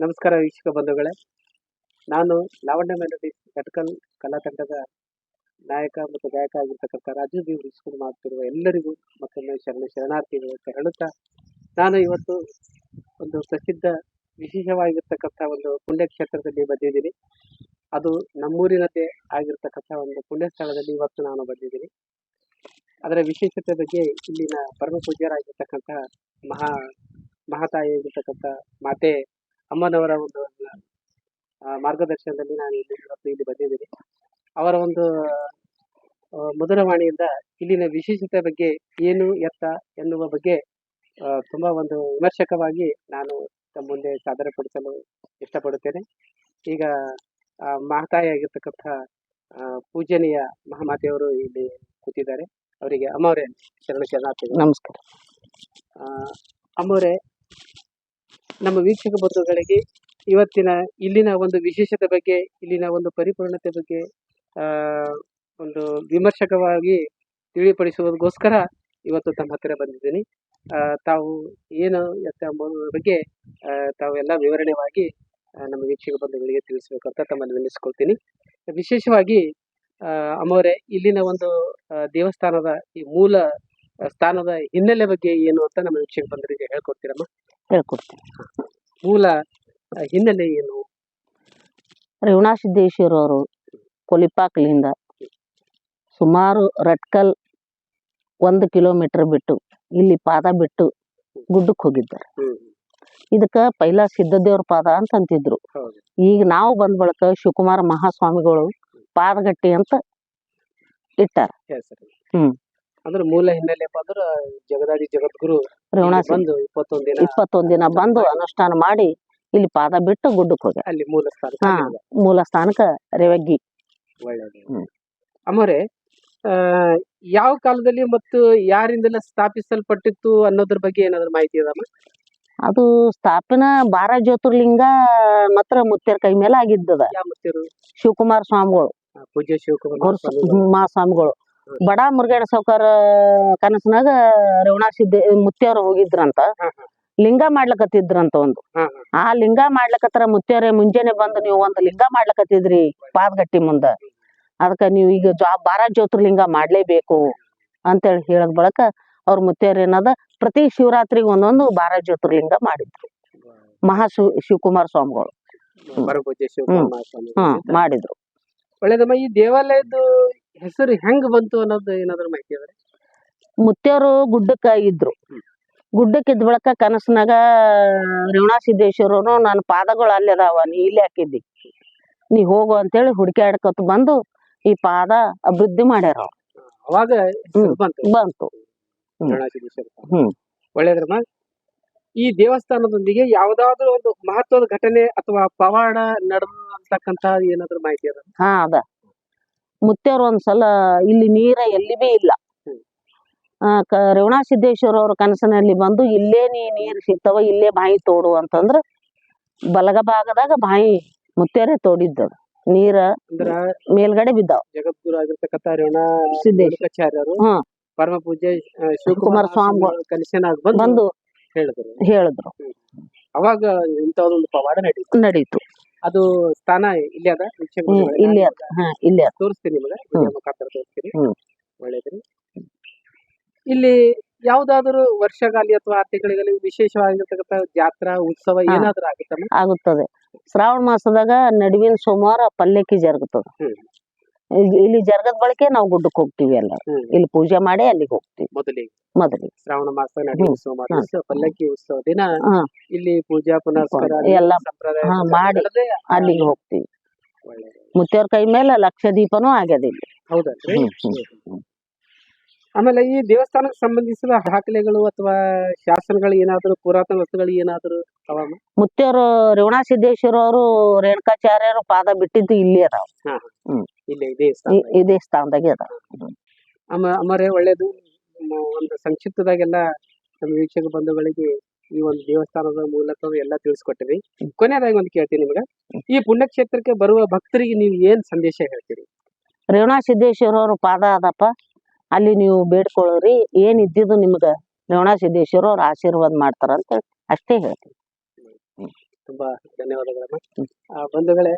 ನಮಸ್ಕಾರ ವೀಕ್ಷಕ ಬಂಧುಗಳೇ, ನಾನು ಲಾವಣ್ಯ ಮೆಲೋಡಿಸ್ ಕಟ್ಕಲ್ ಕಲಾ ತಂಡದ ನಾಯಕ ಮತ್ತು ಗಾಯಕ ಆಗಿರ್ತಕ್ಕಂಥ ರಾಜು ಬಿ ವೀಕ್ಷಕರು ಮಾಡ್ತಿರುವ ಎಲ್ಲರಿಗೂ ಮತ್ತೊಮ್ಮೆ ಶರಣಾರ್ಥಿಗಳು ಅಂತ ಹೇಳುತ್ತಾ, ನಾನು ಇವತ್ತು ಒಂದು ಪ್ರಸಿದ್ಧ ವಿಶೇಷವಾಗಿರ್ತಕ್ಕಂಥ ಒಂದು ಪುಣ್ಯಕ್ಷೇತ್ರದಲ್ಲಿ ಬಂದಿದ್ದೀನಿ. ಅದು ನಮ್ಮೂರಿನದೇ ಆಗಿರ್ತಕ್ಕಂಥ ಒಂದು ಪುಣ್ಯ ಸ್ಥಳದಲ್ಲಿ ಇವತ್ತು ನಾನು ಬಂದಿದ್ದೀನಿ. ಅದರ ವಿಶೇಷತೆ ಬಗ್ಗೆ ಇಲ್ಲಿನ ಪರಮ ಪೂಜ್ಯರಾಗಿರ್ತಕ್ಕಂಥ ಮಹಾತಾಯಿಯಾಗಿರ್ತಕ್ಕಂಥ ಮಾತೆ ಅಮ್ಮನವರ ಒಂದು ಮಾರ್ಗದರ್ಶನದಲ್ಲಿ ನಾನು ಇಲ್ಲಿ ಬಂದಿದ್ದೀನಿ. ಅವರ ಒಂದು ಮಧುರವಾಣಿಯಿಂದ ಇಲ್ಲಿನ ವಿಶೇಷತೆ ಬಗ್ಗೆ ಏನು ಎತ್ತ ಎನ್ನುವ ಬಗ್ಗೆ ತುಂಬ ಒಂದು ವಿಮರ್ಶಕವಾಗಿ ನಾನು ತಮ್ಮ ಮುಂದೆ ಸಾದರಪಡಿಸಲು ಇಷ್ಟಪಡುತ್ತೇನೆ. ಈಗ ಮಹಾತಾಯಿಯಾಗಿರ್ತಕ್ಕಂಥ ಪೂಜನೀಯ ಮಹಾಮಾತೆಯವರು ಇಲ್ಲಿ ಕೂತಿದ್ದಾರೆ. ಅವರಿಗೆ ಅಮ್ಮವರೇ ಶರಣಾರ್ಥಿಗಳು. ನಮಸ್ಕಾರ. ಅಮ್ಮವರೇ, ನಮ್ಮ ವೀಕ್ಷಕ ಬಂಧುಗಳಿಗೆ ಇವತ್ತಿನ ಇಲ್ಲಿನ ಒಂದು ವಿಶೇಷತೆ ಬಗ್ಗೆ, ಇಲ್ಲಿನ ಒಂದು ಪರಿಪೂರ್ಣತೆ ಬಗ್ಗೆ ಒಂದು ವಿಮರ್ಶಕವಾಗಿ ತಿಳಿಪಡಿಸುವುದಕ್ಕೋಸ್ಕರ ಇವತ್ತು ತಮ್ಮ ಹತ್ತಿರ ಬಂದಿದ್ದೀನಿ. ತಾವು ಏನು ಎಂಬುದರ ಬಗ್ಗೆ ತಾವೆಲ್ಲ ವಿವರಣೆಯಾಗಿ ನಮ್ಮ ವೀಕ್ಷಕ ಬಂಧುಗಳಿಗೆ ತಿಳಿಸ್ಬೇಕಂತ ತಮ್ಮಲ್ಲಿ ವಿನಿಸ್ಕೊಳ್ತೀನಿ. ವಿಶೇಷವಾಗಿ ಅಮ್ಮವರೇ, ಇಲ್ಲಿನ ಒಂದು ದೇವಸ್ಥಾನದ ಈ ಮೂಲ ಸ್ಥಾನದ ಹಿನ್ನೆಲೆ ಬಗ್ಗೆ ಏನು ಅಂತ ನಮ್ಮ ವೀಕ್ಷಕ ಬಂಧುಗಳಿಗೆ ಹೇಳ್ಕೊಡ್ತೀರಮ್ಮ? ಹೇಳ್ಕೊಡ್ತೀನಿ. ಮೂಲ ಹಿನ್ನೆಲೆ ಏನು? ರೇವಣಸಿದ್ದೇಶ್ವರ ಅವರು ಕೊಲಿಪಾಕ್ಲಿಂದ ಸುಮಾರು ರಟ್ಕಲ್ 1 ಕಿಲೋಮೀಟರ್ ಬಿಟ್ಟು ಇಲ್ಲಿ ಪಾದ ಬಿಟ್ಟು ಗುಡ್ಡಕ್ಕೆ ಹೋಗಿದ್ದಾರೆ. ಇದಕ್ಕ ಪೈಲಾ ಸಿದ್ದದೇವ್ರ ಪಾದ ಅಂತ ಅಂತಿದ್ರು. ಈಗ ನಾವು ಬಂದ ಬಳಿಕ ಶಿವಕುಮಾರ ಮಹಾಸ್ವಾಮಿಗಳು ಪಾದಗಟ್ಟಿ ಅಂತ ಇಟ್ಟಾರ. ಅಂದ್ರೆ ಮೂಲ ಹಿನ್ನೆಲೆ ಅಂದ್ರೆ ಜಗದಾದಿ ಜಗದ್ಗುರು ರೇವಣಸಿದ್ದ 21 ದಿನ ಬಂದು ಅನುಷ್ಠಾನ ಮಾಡಿ ಇಲ್ಲಿ ಪಾದ ಬಿಟ್ಟು ಗುಡ್ಡಕ್ಕೆ ಹೋಗ್ಯಾರ. ಅಲ್ಲಿ ಮೂಲ ಸ್ಥಾನ. ಮೂಲ ಸ್ಥಾನಕ್ಕ ರೇವಗ್ಗಿ. ಒಳ್ಳೆಯದು. ಅಮ್ಮರೇ, ಯಾವ ಕಾಲದಲ್ಲಿ ಮತ್ತು ಯಾರಿಂದೆಲ್ಲ ಸ್ಥಾಪಿಸಲ್ಪಟ್ಟಿತ್ತು ಅನ್ನೋದ್ರ ಬಗ್ಗೆ ಏನಾದ್ರು ಮಾಹಿತಿ ಇದಮ್ಮ? ಅದು ಸ್ಥಾಪನಾ 12 ಜ್ಯೋತಿರ್ಲಿಂಗ ಮಾತ್ರ ಮುತ್ಯರ ಕೈ ಮೇಲೆ ಆಗಿದ್ದದ. ಯಾವ ಮುತ್ಯರು? ಶಿವಕುಮಾರ ಸ್ವಾಮಿಗಳು, ಪೂಜ್ಯ ಶಿವಕುಮಾರ ಮಹಾಸ್ವಾಮಿಗಳು. ಬಡ ಮುರುಗೇಣ ಸಾವ್ಕಾರ ಕನಸನಾಗ ರೇವಣಸಿದ್ದ ಮುತ್ಯವ್ರು ಹೋಗಿದ್ರಂತ, ಲಿಂಗ ಮಾಡ್ಲಕತ್ತಿದ್ರಂತ ಒಂದು. ಆ ಲಿಂಗ ಮಾಡ್ಲಕತ್ತಾರ ಮುತ್ಯರೇ, ಮುಂಜಾನೆ ಬಂದು ನೀವು ಒಂದು ಲಿಂಗ ಮಾಡ್ಲಕತ್ತಿದ್ರಿ ಪಾದಗಟ್ಟಿ ಮುಂದ, ಅದಕ್ಕ ನೀವು ಈಗ 12 ಜ್ಯೋತಿರ್ಲಿಂಗ ಮಾಡ್ಲೇಬೇಕು ಅಂತೇಳಿ ಹೇಳದ್ ಬಳಕ ಅವ್ರ ಮುತ್ಯರ್ ಏನದ ಪ್ರತಿ ಶಿವರಾತ್ರಿಗೆ ಒಂದೊಂದು 12 ಜ್ಯೋತಿರ್ಲಿಂಗ ಮಾಡಿದ್ರು ಶಿವಕುಮಾರ ಸ್ವಾಮಿಗಳು. ಮಾಡಿದ್ರು. ಒಳ್ಳೇದಮ್ಮ. ಈ ದೇವಾಲಯದ ಹೆಸರು ಹೆಂಗ್ ಬಂತು ಅನ್ನೋದು ಏನಾದ್ರು ಮಾಹಿತಿ ಅದ? ಮುತ್ಯರು ಗುಡ್ಡಕ್ಕ ಇದ್ರು. ಗುಡ್ಡಕ್ಕಿದ್ದ ಬಳಕ ಕನಸನಾಗ ರೇವಣಸಿದ್ದೇಶ್ವರನು ನನ್ನ ಪಾದಗಳು ಅಲ್ಲಿ ಅದಾವ, ನೀ ಇಲ್ಲಿ ಹಾಕಿದ್ದಿ, ನೀ ಹೋಗು ಅಂತೇಳಿ ಹುಡುಕ್ಯಾಡ್ಕೊತ ಬಂದು ಈ ಪಾದ ಅಭಿವೃದ್ಧಿ ಮಾಡ್ಯಾರ. ಅವಾಗ ಬಂತು. ಒಳ್ಳೇದ್ರಮ್ಮ. ಈ ದೇವಸ್ಥಾನದೊಂದಿಗೆ ಯಾವ್ದಾದ್ರು ಒಂದು ಮಹತ್ವದ ಘಟನೆ ಅಥವಾ ಪವಾಡ ನಡೆದಂತಕ್ಕಂತ ಏನಾದ್ರು ಮಾಹಿತಿ ಅದ? ಅದ. ಮುತ್ಯರು ಒಂದ್ಸಲ ಇಲ್ಲಿ ನೀರ ಎಲ್ಲಿ ಬಿ ಇಲ್ಲ, ರೇವಣಸಿದ್ದೇಶ್ವರ ಅವ್ರ ಕನಸಿನಲ್ಲಿ ಬಂದು ಇಲ್ಲೇ ನೀರ್ ಸಿಗ್ತಾವ, ಇಲ್ಲೇ ಬಾಯಿ ತೋಡು ಅಂತಂದ್ರ ಬಲಗ ಭಾಗದಾಗ ಬಾಯಿ ಮುತ್ಯರೇ ತೋಡಿದ್ದ ನೀರ ಮೇಲ್ಗಡೆ ಬಿದ್ದಾವ. ಜಗದ್ಗುರು ಆಗಿರ್ತಕ್ಕಂಥ ರೇವಣಸಿದ್ದೇಶ್ವರಾಚಾರ್ಯರು ಪರಮ ಪೂಜ್ಯ ಶಿವಕುಮಾರ ಸ್ವಾಮಿಗಳು ಕನಸಿನಾಗ ಬಂದು ಹೇಳಿದ್ರು. ಅವಾಗ ಇಂಥದೊಂದು ಪವಾಡ ನಡೀತು. ಅದು ಸ್ಥಾನ ಇಲ್ಲಿ ಅದ. ಇಲ್ಲಿ ತೋರಿಸ್ತೀನಿ ನಿಮಗೆ, ಮುಖಾಂತರ ತೋರಿಸ್ತೀನಿ. ಒಳ್ಳೇದ್ರಿ. ಇಲ್ಲಿ ಯಾವ್ದಾದ್ರು ವರ್ಷಗಾಲಿ ಅಥವಾ ತಿಂಗಳಿಗಲಿ ವಿಶೇಷವಾಗಿರ್ತಕ್ಕಂಥ ಜಾತ್ರಾ ಉತ್ಸವ ಏನಾದ್ರು ಆಗುತ್ತದೆ. ಶ್ರಾವಣ ಮಾಸದಾಗ ನಡುವಿನ ಸೋಮವಾರ ಪಲ್ಲಕ್ಕಿ ಜರುಗುತ್ತದೆ. ಇಲ್ಲಿ ಜರ್ಗದ ಬಳಿಕೆ ನಾವು ಗುಡ್ಡಕ್ಕೆ ಹೋಗ್ತೀವಿ. ಎಲ್ಲ ಇಲ್ಲಿ ಪೂಜೆ ಮಾಡಿ ಅಲ್ಲಿಗೆ ಹೋಗ್ತೀವಿ. ಮೊದಲಿಗೆ ಶ್ರಾವಣ ಮಾಸ ನಡುವಿನ ಸೋಮವಾರ ಪಲ್ಲಕ್ಕಿ ಉತ್ಸವ ದಿನ ಇಲ್ಲಿ ಪೂಜಾ ಪುನಸ್ಕಾರ ಎಲ್ಲ ಮಾಡಿ ಅಲ್ಲಿಗೆ ಹೋಗ್ತೀವಿ. ಮುತ್ಯವ್ರ ಕೈ ಮೇಲೆ ಲಕ್ಷ ದೀಪನೂ ಆಗ್ಯದ ಇಲ್ಲಿ. ಹೌದಲ್ರಿ? ಆಮೇಲೆ ಈ ದೇವಸ್ಥಾನಕ್ಕೆ ಸಂಬಂಧಿಸಿದ ದಾಖಲೆಗಳು ಅಥವಾ ಶಾಸನಗಳು ಏನಾದ್ರು, ಪುರಾತನ ವಸ್ತುಗಳು ಏನಾದ್ರು ಅವ? ಮುತ್ಯರು ರೇವಣಸಿದ್ದೇಶ್ವರ ಅವರು ರೇಣುಕಾಚಾರ್ಯರು ಪಾದ ಬಿಟ್ಟಿದ್ದು ಇಲ್ಲಿ ಅದಾವ. ಇದೇ ಸ್ಥಾನದಾಗೆ ಅದಾವ. ಅಮ್ಮರೇ, ಒಳ್ಳೇದು. ಒಂದು ಸಂಕ್ಷಿಪ್ತದಾಗೆಲ್ಲ ನಮ್ಮ ವೀಕ್ಷಕ ಬಂಧುಗಳಿಗೆ ಈ ಒಂದು ದೇವಸ್ಥಾನದ ಮೂಲಕ ಎಲ್ಲ ತಿಳಿಸ್ಕೊಟ್ಟಿರಿ. ಕೊನೆಯದಾಗಿ ಒಂದು ಕೇಳ್ತೀನಿ ನಿಮ್ಗೆ, ಈ ಪುಣ್ಯಕ್ಷೇತ್ರಕ್ಕೆ ಬರುವ ಭಕ್ತರಿಗೆ ನೀವು ಏನ್ ಸಂದೇಶ ಹೇಳ್ತೀರಿ? ರೇವಣಸಿದ್ದೇಶ್ವರ ಅವ್ರ ಪಾದ ಅದಪ್ಪ, ಅಲ್ಲಿ ನೀವು ಬೇಡ್ಕೊಳ್ಳ್ರಿ, ಏನ್ ಇದ್ದಿದ್ದು ನಿಮ್ಗ ರೇವಣಸಿದ್ದೇಶ್ವರ ಅವ್ರ ಆಶೀರ್ವಾದ ಮಾಡ್ತಾರ ಅಂತ ಅಷ್ಟೇ ಹೇಳ್ತೀನಿ. ತುಂಬಾ ಧನ್ಯವಾದಗಳಮ್ಮ. ಬಂಧುಗಳೇ,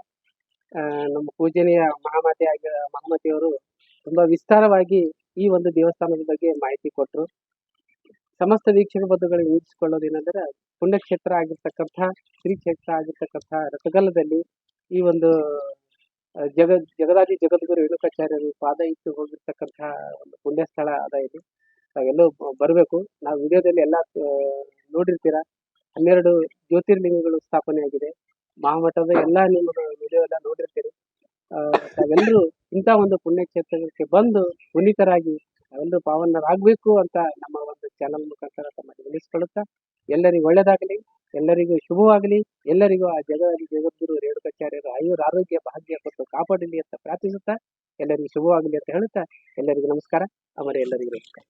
ನಮ್ಮ ಪೂಜನೀಯ ಮಹಾಮತಿಯವರು ತುಂಬಾ ವಿಸ್ತಾರವಾಗಿ ಈ ಒಂದು ದೇವಸ್ಥಾನದ ಬಗ್ಗೆ ಮಾಹಿತಿ ಕೊಟ್ಟರು. ಸಮಸ್ತ ವೀಕ್ಷಕ ಬಂಧುಗಳಿಗೆ ಊಹಿಸಿಕೊಳ್ಳೋದೇನೆಂದರೆ, ಪುಣ್ಯಕ್ಷೇತ್ರ ಆಗಿರ್ತಕ್ಕಂಥ ಶ್ರೀ ಕ್ಷೇತ್ರ ಆಗಿರ್ತಕ್ಕಂಥ ರಥಗಲ್ಲದಲ್ಲಿ ಈ ಒಂದು ಜಗದಾದಿ ಜಗದ್ಗುರು ರೇಣುಕಾಚಾರ್ಯರು ಪಾದ ಇಟ್ಟು ಹೋಗಿರ್ತಕ್ಕಂಥ ಒಂದು ಪುಣ್ಯ ಸ್ಥಳ ಅದ ಇದು. ತಾವೆಲ್ಲೂ ಬರಬೇಕು. ನಾವು ವಿಡಿಯೋದಲ್ಲಿ ಎಲ್ಲ ನೋಡಿರ್ತೀರಾ. 12 ಜ್ಯೋತಿರ್ಲಿಂಗಗಳು ಸ್ಥಾಪನೆ ಆಗಿದೆ. ಮಹಾಮಠದ ಎಲ್ಲ ನಿಮ್ಮ ವಿಡಿಯೋ ಎಲ್ಲ ನೋಡಿರ್ತೀರಿ. ತಾವೆಲ್ಲರೂ ಇಂಥ ಒಂದು ಪುಣ್ಯಕ್ಷೇತ್ರಕ್ಕೆ ಬಂದು ಪುನೀತರಾಗಿ ನಾವೆಲ್ಲರೂ ಪಾವನರಾಗಬೇಕು ಅಂತ ನಮ್ಮ ಒಂದು ಚಾನಲ್ ಮುಖಾಂತರ ತಮ್ಮಲ್ಲಿ ವಿನಿಸ್ಕೊಳ್ಳುತ್ತಾ, ಎಲ್ಲರಿಗೂ ಒಳ್ಳೆಯದಾಗಲಿ, ಎಲ್ಲರಿಗೂ ಶುಭವಾಗಲಿ, ಎಲ್ಲರಿಗೂ ಆ ಜಗದ್ಗುರು ರೇಣುಕಾಚಾರ್ಯರು ಆಯುರ ಆರೋಗ್ಯ ಭಾಗ್ಯ ಕೊಟ್ಟು ಕಾಪಾಡಲಿ ಅಂತ ಪ್ರಾರ್ಥಿಸುತ್ತಾ, ಎಲ್ಲರಿಗೂ ಶುಭವಾಗಲಿ ಅಂತ ಹೇಳುತ್ತಾ ಎಲ್ಲರಿಗೂ ನಮಸ್ಕಾರ. ಅಮರ ಎಲ್ಲರಿಗೂ ನಮಸ್ಕಾರ.